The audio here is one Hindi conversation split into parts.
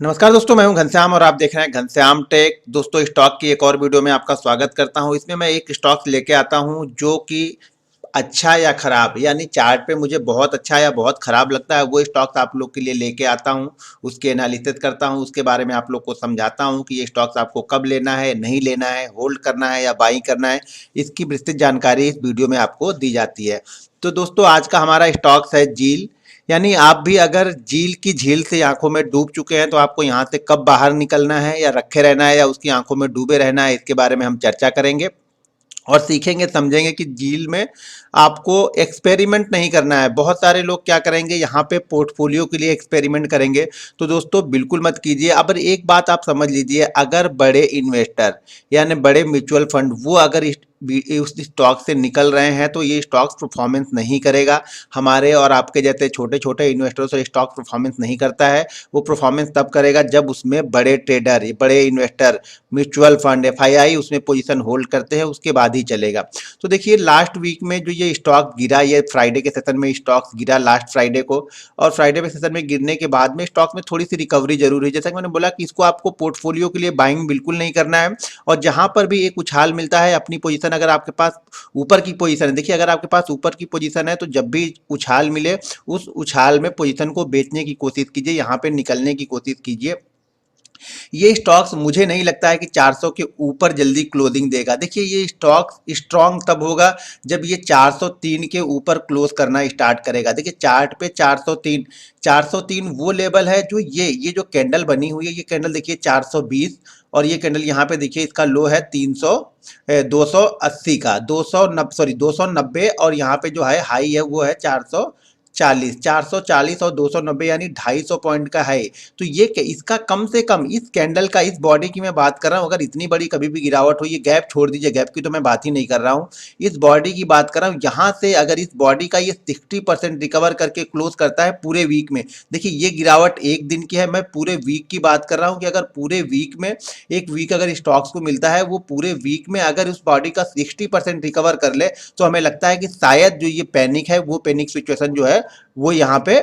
नमस्कार दोस्तों, मैं हूं घनश्याम और आप देख रहे हैं घनश्याम टेक। दोस्तों, स्टॉक की एक और वीडियो में आपका स्वागत करता हूं। इसमें मैं एक स्टॉक लेके आता हूं जो कि अच्छा या खराब, यानी चार्ट पे मुझे बहुत अच्छा या बहुत खराब लगता है, वो स्टॉक्स आप लोग के लिए लेके आता हूं। उसके एनालिसिस करता हूं, उसके बारे में आप लोग को समझाता हूं कि ये स्टॉक्स आपको कब लेना है, नहीं लेना है, होल्ड करना है या बाई करना है। इसकी विस्तृत जानकारी इस वीडियो में आपको दी जाती है। तो दोस्तों, आज का हमारा स्टॉक्स है जील। यानी आप भी अगर झील की झील से आंखों में डूब चुके हैं तो आपको यहाँ से कब बाहर निकलना है, या रखे रहना है, या उसकी आंखों में डूबे रहना है, इसके बारे में हम चर्चा करेंगे और सीखेंगे समझेंगे कि झील में आपको एक्सपेरिमेंट नहीं करना है। बहुत सारे लोग क्या करेंगे, यहाँ पे पोर्टफोलियो के लिए एक्सपेरिमेंट करेंगे। तो दोस्तों, बिल्कुल मत कीजिए। अब एक बात आप समझ लीजिए, अगर बड़े इन्वेस्टर यानी बड़े म्यूचुअल फंड वो अगर उस स्टॉक से निकल रहे हैं तो ये स्टॉक्स परफॉर्मेंस नहीं करेगा। हमारे और आपके जैसे छोटे छोटे इन्वेस्टरों से स्टॉक परफॉर्मेंस नहीं करता है। वो परफॉर्मेंस तब करेगा जब उसमें बड़े ट्रेडर, बड़े इन्वेस्टर, म्यूचुअल फंड, एफआईआई उसमें पोजीशन होल्ड करते हैं, उसके बाद ही चलेगा। तो देखिए, लास्ट वीक में जो ये स्टॉक गिरा, ये फ्राइडे के सेशन में स्टॉक्स गिरा लास्ट फ्राइडे को, और फ्राइडे के सेशन में गिरने के बाद में स्टॉक में थोड़ी सी रिकवरी जरूर हुई। जैसा कि मैंने बोला कि इसको आपको पोर्टफोलियो के लिए बाइंग बिल्कुल नहीं करना है। और जहां पर भी एक उछाल मिलता है, अपनी पोजीशन अगर आपके पास ऊपर की पोजीशन है, देखिए अगर आपके पास ऊपर की पोजीशन है तो जब भी उछाल मिले उस उछाल में पोजीशन को बेचने की कोशिश कीजिए, यहाँ पे निकलने की कोशिश कीजिए। ये स्टॉक्स मुझे नहीं लगता है कि 400 के ऊपर जल्दी क्लोजिंग देगा। देखिए, ये स्टॉक स्ट्रांग तब होगा जब ये 403 के ऊपर क्लोज करना स्टार्ट करेगा। देखिए चार्ट पे 403, 403 वो लेवल है जो ये जो कैंडल बनी हुई है, ये कैंडल देखिए 420, और ये कैंडल यहाँ पे देखिए इसका लो है 300 280 का, 290, सॉरी 290, और यहाँ पे जो है हाई है वो है 440, 440 और 290, यानी 250 पॉइंट का है। तो ये इसका कम से कम इस कैंडल का, इस बॉडी की मैं बात कर रहा हूँ, अगर इतनी बड़ी कभी भी गिरावट हो, ये गैप छोड़ दीजिए, गैप की तो मैं बात ही नहीं कर रहा हूँ, इस बॉडी की बात कर रहा हूँ। यहाँ से अगर इस बॉडी का ये 60% रिकवर करके क्लोज करता है पूरे वीक में, देखिए ये गिरावट एक दिन की है, मैं पूरे वीक की बात कर रहा हूँ कि अगर पूरे वीक में, एक वीक अगर स्टॉक्स को मिलता है, वो पूरे वीक में अगर उस बॉडी का 60% रिकवर कर ले, तो हमें लगता है कि शायद जो ये पैनिक है, वो पैनिक सिचुएशन जो है वो यहाँ पे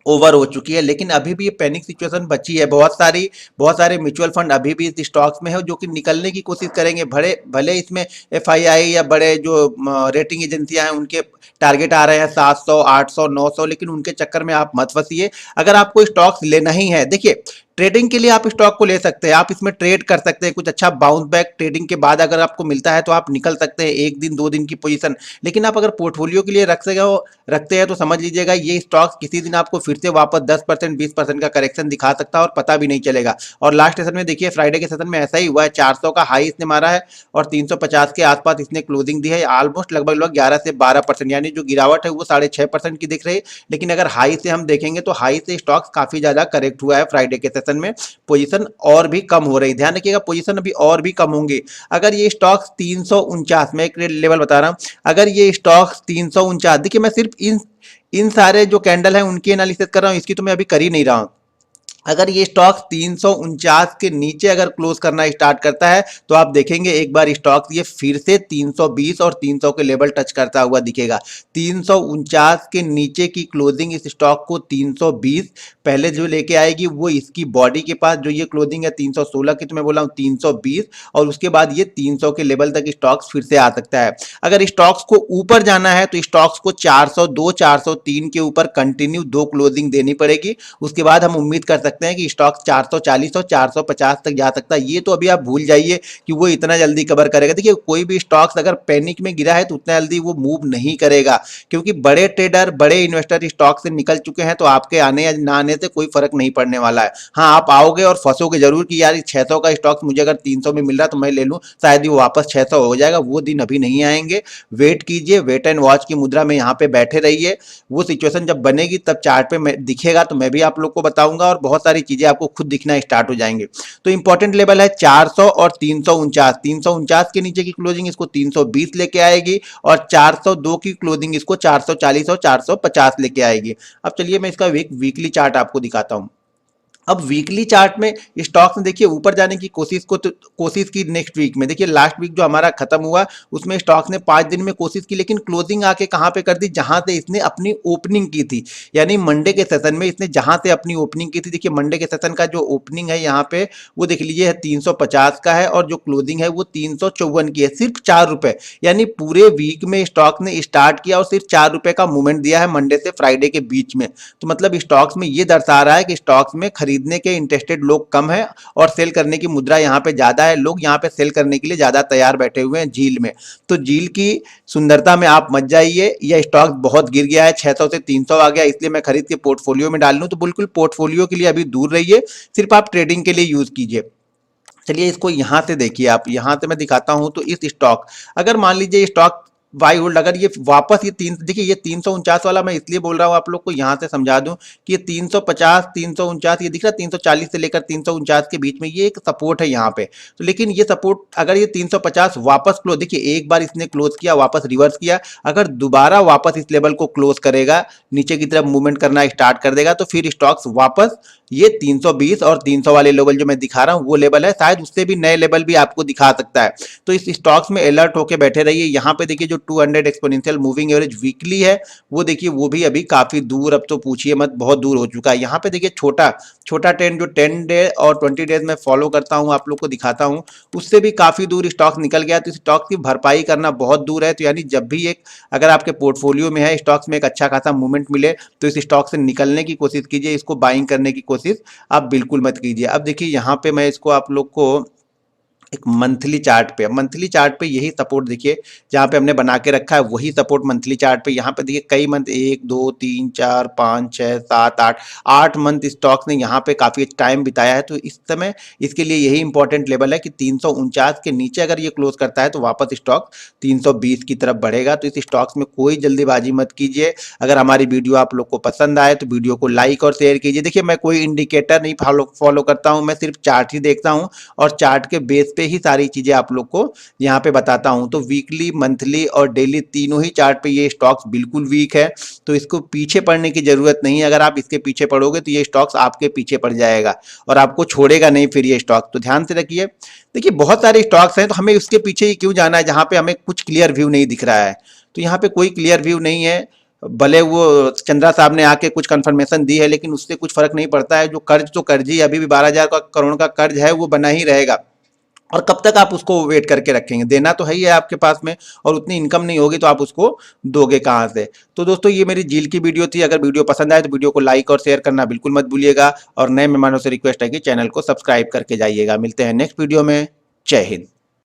ओवर हो चुकी है। लेकिन अभी भी ये पैनिक सिचुएशन बची है। बहुत सारे म्यूचुअल फंड अभी भी इस स्टॉक्स में है जो कि निकलने की कोशिश करेंगे। भले भले इसमें एफआईआई या बड़े जो रेटिंग एजेंसियां हैं उनके टारगेट आ रहे हैं 700, 800, 900, लेकिन उनके चक्कर में आप मत फंसिए। अगर आपको स्टॉक्स लेना ही है, देखिए ट्रेडिंग के लिए आप स्टॉक को ले सकते हैं, आप इसमें ट्रेड कर सकते हैं, कुछ अच्छा बाउंस बैक ट्रेडिंग के बाद अगर आपको मिलता है तो आप निकल सकते हैं, एक दिन 2 दिन की पोजीशन। लेकिन आप अगर पोर्टफोलियो के लिए रखते हैं तो समझ लीजिएगा ये स्टॉक्स किसी दिन आपको फिर से वापस 10%, 20% का करेक्शन दिखा सकता है और पता भी नहीं चलेगा। और लास्ट सेशन में देखिए, फ्राइडे के सेशन में ऐसा ही हुआ है, 400 का हाई इसने मारा है और 350 के आसपास इसने क्लोजिंग दी है। ऑलमोस्ट लगभग 11 से 12%, यानी जो गिरावट है वो 6.5% की दिख रही है। लेकिन अगर हाई से हम देखेंगे तो हाई से स्टॉक्स काफी ज्यादा करेक्ट हुआ है फ्राइडे के सेशन में। पोजीशन और भी कम हो रही, ध्यान रखिएगा, पोजीशन अभी और भी कम होंगी। अगर ये स्टॉक्स 349, मैं एक लेवल बता रहा हूं, अगर ये स्टॉक्स 349, देखिए मैं सिर्फ इन सारे जो कैंडल हैं उनकी एनालिसिस कर रहा हूं, इसकी तो मैं अभी कर ही नहीं रहा हूं। अगर ये स्टॉक 349 के नीचे अगर क्लोज करना स्टार्ट करता है तो आप देखेंगे एक बार स्टॉक ये फिर से 320 और 300 के लेवल टच करता हुआ दिखेगा। 349 के नीचे की क्लोजिंग इस स्टॉक को 320 पहले जो लेके आएगी, वो इसकी बॉडी के पास जो ये क्लोजिंग है 316 की, तो मैं बोला हूँ 320, और उसके बाद ये 300 के लेवल तक स्टॉक्स फिर से आ सकता है। अगर स्टॉक्स को ऊपर जाना है तो स्टॉक्स को 402, 403 के ऊपर कंटिन्यू 2 क्लोजिंग देनी पड़ेगी। उसके बाद हम उम्मीद कर सकते हैं कि स्टॉक 440 और 450 तक जा सकता है। ये तो अभी आप भूल जाइए कि वो इतना जल्दी कवर करेगा। देखिए कोई भी स्टॉक्स अगर पैनिक में गिरा है तो उतना जल्दी वो मूव नहीं करेगा, क्योंकि बड़े ट्रेडर, बड़े इन्वेस्टर स्टॉक से निकल चुके हैं। तो आपके आने या ना आने से कोई फर्क नहीं पड़ने वाला है। हाँ, आप आओगे और फंसोगे जरूर कि यार 600 का स्टॉक मुझे अगर 300 में मिल रहा तो मैं ले लूं, शायद वो वापस 600 हो जाएगा। वो दिन अभी नहीं आएंगे, वेट कीजिए, वेट एंड वॉच की मुद्रा में यहाँ पे बैठे रहिए। वो सिचुएशन जब बनेगी तब चार्ट पे दिखेगा तो मैं भी आप लोग को बताऊंगा, और बहुत सारी चीजें आपको खुद दिखना स्टार्ट हो जाएंगे। तो इंपॉर्टेंट लेवल है 400 और 349। 349 के नीचे की क्लोजिंग इसको 320 लेके आएगी, और 402 की क्लोजिंग इसको 440 और 450 लेके आएगी। अब चलिए मैं इसका वीकली चार्ट आपको दिखाता हूं। अब वीकली चार्ट में स्टॉक्स ने देखिए ऊपर जाने की कोशिश की नेक्स्ट वीक में। देखिए लास्ट वीक जो हमारा खत्म हुआ उसमें स्टॉक्स ने 5 दिन में कोशिश की, लेकिन क्लोजिंग आके कहाँ पे कर दी, जहां से इसने अपनी ओपनिंग की थी, यानी मंडे के सेशन में इसने जहां से अपनी ओपनिंग की थी। देखिए मंडे के सेशन का जो ओपनिंग है यहाँ पे वो देख लीजिए है 350 का है, और जो क्लोजिंग है वो 354 की है, सिर्फ 4 रुपए। यानी पूरे वीक में स्टॉक ने स्टार्ट किया और सिर्फ 4 रुपए का मूवमेंट दिया है मंडे से फ्राइडे के बीच में। तो मतलब स्टॉक्स में ये दर्शा रहा है कि स्टॉक्स में खरीदने के इंटरेस्टेड लोग कम है और सेल करने की मुद्रा यहाँ पे ज्यादा है। लोग यहाँ पे सेल करने के लिए ज्यादा तैयार बैठे हुए हैं झील में। तो झील की सुंदरता में आप मत जाइए। यह स्टॉक बहुत गिर गया है, 600 से 300 आ गया, इसलिए मैं खरीद के पोर्टफोलियो में डाल लूं। तो बिल्कुल पोर्टफोलियो के लिए अभी दूर रहिए, सिर्फ आप ट्रेडिंग के लिए यूज कीजिए। चलिए इसको यहां से देखिए, आप यहां से मैं दिखाता हूं। तो इस स्टॉक, अगर मान लीजिए स्टॉक बाई होल्ड, अगर ये वापस ये तीन, देखिए ये 349 वाला मैं इसलिए बोल रहा हूं आप लोग को, यहां से समझा दूं कि ये 350 349 ये दिख रहा है, 340 से लेकर 349 के बीच में ये एक सपोर्ट है यहाँ पे। तो लेकिन ये सपोर्ट अगर ये 350 वापस क्लोज, देखिए एक बार इसने क्लोज किया वापस रिवर्स किया, अगर दोबारा वापस इस लेवल को क्लोज करेगा, नीचे की तरफ मूवमेंट करना स्टार्ट कर देगा, तो फिर स्टॉक्स वापस ये 320 और 300 वाले लेवल जो मैं दिखा रहा हूं वो लेवल है, शायद उससे भी नए लेवल भी आपको दिखा सकता है। तो इस स्टॉक्स में अलर्ट होकर बैठे रहिए। यहाँ पे देखिए जो 200 एक्सपोनेंशियल मूविंग एवरेज वीकली है वो देखिए वो भी अभी काफी दूर, अब तो पूछिए मत, बहुत दूर हो चुका है। यहाँ पे देखिए छोटा छोटा ट्रेंड जो 10 डे और 20 डेज में फॉलो करता हूँ, आप लोग को दिखाता हूँ, उससे भी काफी दूर स्टॉक निकल गया। तो स्टॉक की भरपाई करना बहुत दूर है। तो यानी जब भी एक, अगर आपके पोर्टफोलियो में है स्टॉक्स में एक अच्छा खासा मूवमेंट मिले तो इस स्टॉक से निकलने की कोशिश कीजिए, इसको बाइंग करने की कोशिश आप बिल्कुल मत कीजिए। अब देखिए यहाँ पे मैं इसको आप लोग को एक मंथली चार्ट पे यही सपोर्ट देखिए जहाँ पे हमने बना के रखा है, वही सपोर्ट मंथली चार्ट पे। यहाँ पे देखिए कई मंथ, 1 2 3 4 5 6 7 8 मंथ स्टॉक्स ने यहाँ पे काफी टाइम बिताया है। तो इस समय इसके लिए यही इंपॉर्टेंट लेवल है कि 349 के नीचे अगर ये क्लोज करता है तो वापस स्टॉक 320 की तरफ बढ़ेगा। तो इस स्टॉक्स में कोई जल्दीबाजी मत कीजिए। अगर हमारी वीडियो आप लोग को पसंद आए तो वीडियो को लाइक और शेयर कीजिए। देखिए मैं कोई इंडिकेटर नहीं फॉलो करता हूँ, मैं सिर्फ चार्ट ही देखता हूँ और चार्ट के बेस पे ही सारी चीजें आप लोग को यहाँ पे बताता हूँ। तो वीकली, मंथली और डेली तीनों ही चार्ट पे ये स्टॉक्स बिल्कुल वीक है, तो इसको पीछे पड़ने की जरूरत नहीं है। अगर आप इसके पीछे पड़ोगे तो ये स्टॉक्स आपके पीछे पड़ जाएगा और आपको छोड़ेगा नहीं फिर ये स्टॉक। तो ध्यान से रखिए। देखिए बहुत सारे स्टॉक्स हैं, तो हमें उसके पीछे ही क्यों जाना है जहां पे हमें कुछ क्लियर व्यू नहीं दिख रहा है। तो यहाँ पे कोई क्लियर व्यू नहीं है, भले वो चंद्रा साहब ने आके कुछ कंफर्मेशन दी है लेकिन उससे कुछ फर्क नहीं पड़ता है। जो कर्ज तो कर्ज ही, अभी भी 12,000 करोड़ का कर्ज है वो बना ही रहेगा। और कब तक आप उसको वेट करके रखेंगे, देना तो है ही है आपके पास में, और उतनी इनकम नहीं होगी तो आप उसको दोगे कहाँ से। तो दोस्तों ये मेरी झील की वीडियो थी। अगर वीडियो पसंद आए तो वीडियो को लाइक और शेयर करना बिल्कुल मत भूलिएगा, और नए मेहमानों से रिक्वेस्ट है कि चैनल को सब्सक्राइब करके जाइएगा। मिलते हैं नेक्स्ट वीडियो में। जय हिंद।